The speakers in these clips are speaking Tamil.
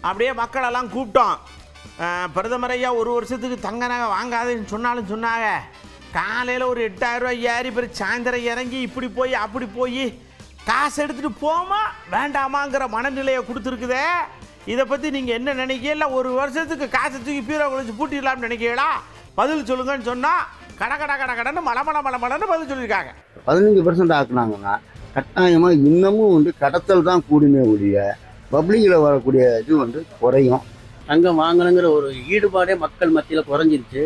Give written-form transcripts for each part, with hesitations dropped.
அப்படியே மக்களெல்லாம் கூப்பிட்டோம். பிரதமர் ஐயா 1 வருஷத்துக்கு தங்க நகை வாங்காதுன்னு சொன்னாங்க. காலையில் ஒரு 8,000 ரூபாய் ஏறி பிறகு சாயந்தரம் இறங்கி இப்படி போய் அப்படி போய் காசு எடுத்துகிட்டு போமா வேண்டாமாங்கிற மனநிலையை கொடுத்துருக்குதே. இதை பற்றி நீங்கள் என்ன நினைக்கல? 1 வருஷத்துக்கு காசை தூக்கி பீரோ குளிச்சு பூட்டிடலாம்னு நினைக்கிறீங்களா? பதில் சொல்லுங்கன்னு சொன்னால் கடன்னு மலமலன்னு பதில் சொல்லியிருக்காங்க. 15% ஆக்குனாங்கன்னா கட்டாயமாக இன்னமும் கடத்தல் தான் கூடுமே ஒழிய பப்ளிக்கில் வரக்கூடிய இது குறையும். தங்கம் வாங்கணுங்கிற ஒரு ஈடுபாடே மக்கள் மத்தியில் குறைஞ்சிருச்சு.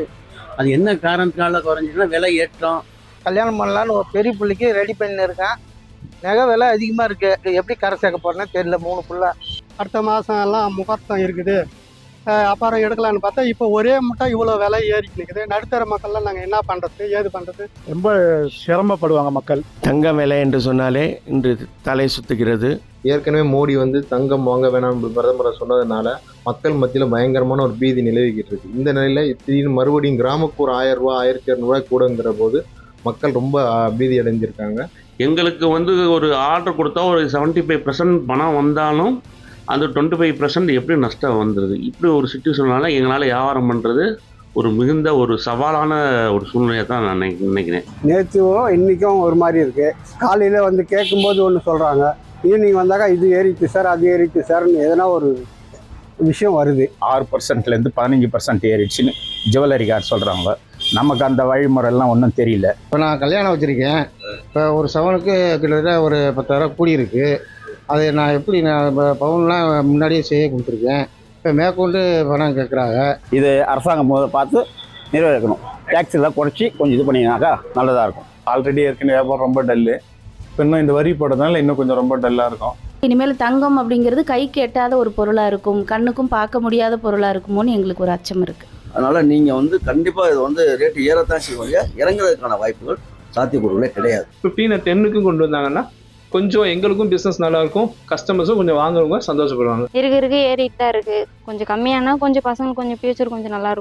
அது என்ன காரணத்தினால குறைஞ்சிருச்சுன்னா விலை ஏற்றம். கல்யாணம் பண்ணலான்னு ஒரு பெரிய பிள்ளைக்கு ரெடி பண்ணியிருக்கேன். நகை விலை அதிகமாக இருக்குது. எப்படி கரை சேர்க்க போகிறேன்னு தெரியல. 3 புள்ள அடுத்த மாதம் எல்லாம் முகூர்த்தம் இருக்குது. அப்புறம் எடுக்கலான்னு பார்த்தா இப்போ ஒரே முட்டை இவ்வளோ விலை ஏறிட்டு நிற்குது. நடுத்தர மக்கள்லாம் நாங்கள் என்ன பண்ணுறது ஏது பண்ணுறது ரொம்ப சிரமப்படுவாங்க மக்கள். தங்க விலை என்று சொன்னாலே இன்று தலை சுத்துகிறது. ஏற்கனவே மோடி தங்கம் வாங்க வேணாம் பிரதமரை சொன்னதுனால மக்கள் மத்தியில் பயங்கரமான ஒரு பீதி நிலவிக்கிட்டு இருக்கு. இந்த நிலையில் திடீர்னு மறுபடியும் கிராமக்கு ஒரு 1000 ரூபா 1200 ரூபாய் கூடங்கிற போது மக்கள் ரொம்ப பீதி அடைஞ்சிருக்காங்க. எங்களுக்கு ஒரு ஆர்டர் கொடுத்தா ஒரு 75% பணம் வந்தாலும் அந்த 25% எப்படி நஷ்டம் வந்துடுது. இப்படி ஒரு சுச்சுவேஷனால எங்களால் வியாபாரம் பண்ணுறது ஒரு மிகுந்த ஒரு சவாலான ஒரு சூழ்நிலையை தான் நான் நினைக்கிறேன். நேற்றுவும் இன்றைக்கும் ஒரு மாதிரி இருக்குது. காலையில் கேட்கும்போது ஒன்று சொல்கிறாங்க, ஈவினிங் வந்தாக்கா இது ஏறிட்டு சார் அது ஏறிட்டு சார்னு எதனா ஒரு விஷயம் வருது. 6%லேருந்து 15% ஏறிடுச்சுன்னு ஜுவல்லரிக்கார் சொல்கிறாங்க. நமக்கு அந்த வழிமுறைலாம் ஒன்றும் தெரியல. இப்போ நான் கல்யாணம் வச்சுருக்கேன். இப்போ ஒரு சவனுக்கு கிட்டத்தட்ட ஒரு 10,000 கூடி இருக்குது. அது நான் எப்படி நான் பவுன்லாம் முன்னாடியே செய்ய கொடுத்துருக்கேன். இப்போ மேற்கொண்டு பணம் கேட்குறாங்க. இது அரசாங்கம் பார்த்து நிறைவேற்றணும். டேக்ஸ் எல்லாம் குறைச்சி கொஞ்சம் இது பண்ணிங்கனாக்கா நல்லதாக இருக்கும். ஆல்ரெடி ஏற்கனவே வியாபாரம் ரொம்ப டல்லு. இப்போ இன்னும் இந்த வரி போடுறதுனால இன்னும் கொஞ்சம் ரொம்ப டல்லாக இருக்கும். இனிமேல் தங்கம் அப்படிங்கிறது கைக்கு எட்டாத ஒரு பொருளாக இருக்கும், கண்ணுக்கும் பார்க்க முடியாத பொருளாக இருக்குமோன்னு எங்களுக்கு ஒரு அச்சம் இருக்குது. அதனால் நீங்கள் கண்டிப்பாக இது ரேட்டு ஏறத்தான் செய்வாங்க. இறங்குறதுக்கான வாய்ப்புகள் சாத்தியக்கூறுகளே கிடையாது. 15 10க்கும் கொண்டு வந்தாங்கன்னா கொஞ்சம் எங்களுக்கும் பிஸ்னஸ் நல்லா இருக்கும், கஸ்டமர்ஸும் கொஞ்சம் வாங்குறவங்க சந்தோஷப்படுவாங்க. இருக்க ஏறிட்டு தான் இருக்குது. கொஞ்சம் கம்மியானா கொஞ்சம் பசங்க கொஞ்சம் ஃபியூச்சர் கொஞ்சம் நல்லா இருக்கும்.